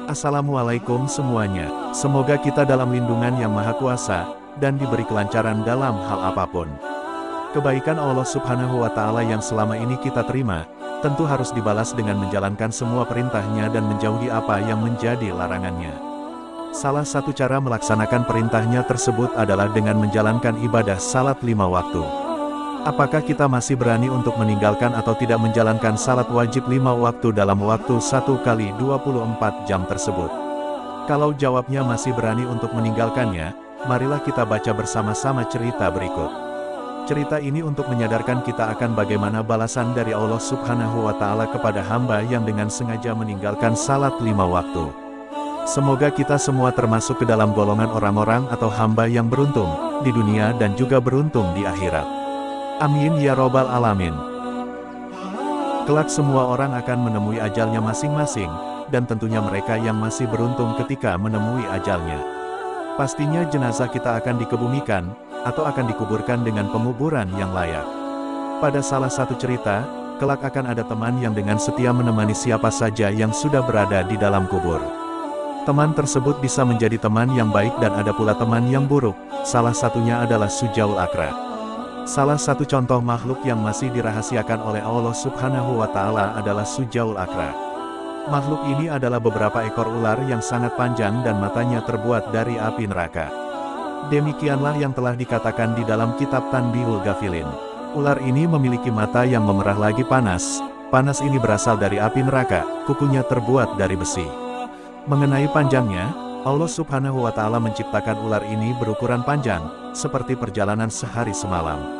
Assalamualaikum semuanya, semoga kita dalam lindungan Yang Maha Kuasa, dan diberi kelancaran dalam hal apapun. Kebaikan Allah Subhanahu wa Ta'ala yang selama ini kita terima, tentu harus dibalas dengan menjalankan semua perintahnya dan menjauhi apa yang menjadi larangannya. Salah satu cara melaksanakan perintahnya tersebut adalah dengan menjalankan ibadah salat 5 waktu. Apakah kita masih berani untuk meninggalkan atau tidak menjalankan salat wajib 5 waktu dalam waktu 1 kali 24 jam tersebut? Kalau jawabnya masih berani untuk meninggalkannya, marilah kita baca bersama-sama cerita berikut. Cerita ini untuk menyadarkan kita akan bagaimana balasan dari Allah Subhanahu wa Ta'ala kepada hamba yang dengan sengaja meninggalkan salat 5 waktu. Semoga kita semua termasuk ke dalam golongan orang-orang atau hamba yang beruntung di dunia dan juga beruntung di akhirat. Amin ya robbal alamin. Kelak semua orang akan menemui ajalnya masing-masing, dan tentunya mereka yang masih beruntung ketika menemui ajalnya. Pastinya jenazah kita akan dikebumikan, atau akan dikuburkan dengan penguburan yang layak. Pada salah satu cerita, kelak akan ada teman yang dengan setia menemani siapa saja yang sudah berada di dalam kubur. Teman tersebut bisa menjadi teman yang baik dan ada pula teman yang buruk, salah satunya adalah Sujaul Akra. Salah satu contoh makhluk yang masih dirahasiakan oleh Allah Subhanahu wa Ta'ala adalah Sujaul Akra. Makhluk ini adalah beberapa ekor ular yang sangat panjang dan matanya terbuat dari api neraka. Demikianlah yang telah dikatakan di dalam kitab Tanbihul Ghafilin. Ular ini memiliki mata yang memerah lagi panas. Panas ini berasal dari api neraka, kukunya terbuat dari besi. Mengenai panjangnya, Allah Subhanahu wa Ta'ala menciptakan ular ini berukuran panjang, seperti perjalanan sehari semalam.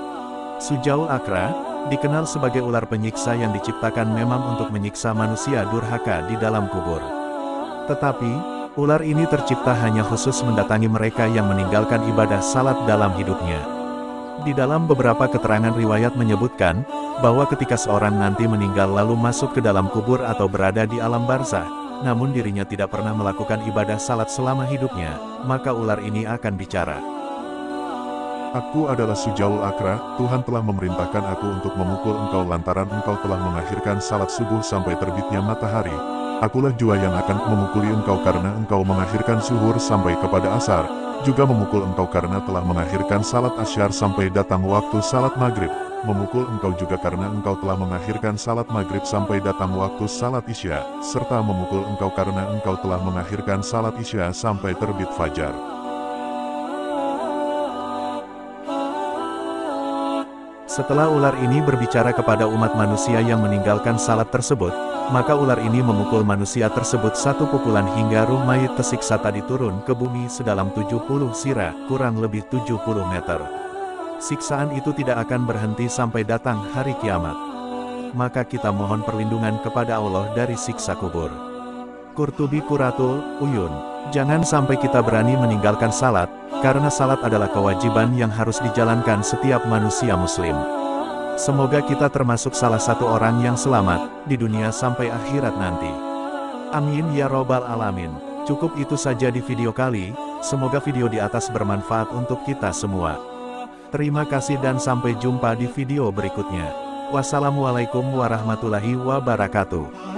Sujaul Akra dikenal sebagai ular penyiksa yang diciptakan memang untuk menyiksa manusia durhaka di dalam kubur. Tetapi, ular ini tercipta hanya khusus mendatangi mereka yang meninggalkan ibadah salat dalam hidupnya. Di dalam beberapa keterangan riwayat menyebutkan, bahwa ketika seorang nanti meninggal lalu masuk ke dalam kubur atau berada di alam barzah, namun dirinya tidak pernah melakukan ibadah salat selama hidupnya, maka ular ini akan bicara. Aku adalah Sujaul Akra, Tuhan telah memerintahkan aku untuk memukul engkau lantaran engkau telah mengakhirkan salat subuh sampai terbitnya matahari. Akulah jua yang akan memukuli engkau karena engkau mengakhirkan zuhur sampai kepada asar, juga memukul engkau karena telah mengakhirkan salat asyar sampai datang waktu salat maghrib, memukul engkau juga karena engkau telah mengakhirkan salat maghrib sampai datang waktu salat isya, serta memukul engkau karena engkau telah mengakhirkan salat isya sampai terbit fajar. Setelah ular ini berbicara kepada umat manusia yang meninggalkan salat tersebut, maka ular ini memukul manusia tersebut satu pukulan hingga ruh mayit tersiksa tadi turun ke bumi sedalam 70 sirah, kurang lebih 70 meter. Siksaan itu tidak akan berhenti sampai datang hari kiamat. Maka kita mohon perlindungan kepada Allah dari siksa kubur. Qurtubi Quratul Uyun. Jangan sampai kita berani meninggalkan salat, karena salat adalah kewajiban yang harus dijalankan setiap manusia muslim. Semoga kita termasuk salah satu orang yang selamat, di dunia sampai akhirat nanti. Amin ya robbal alamin. Cukup itu saja di video kali, semoga video di atas bermanfaat untuk kita semua. Terima kasih dan sampai jumpa di video berikutnya. Wassalamualaikum warahmatullahi wabarakatuh.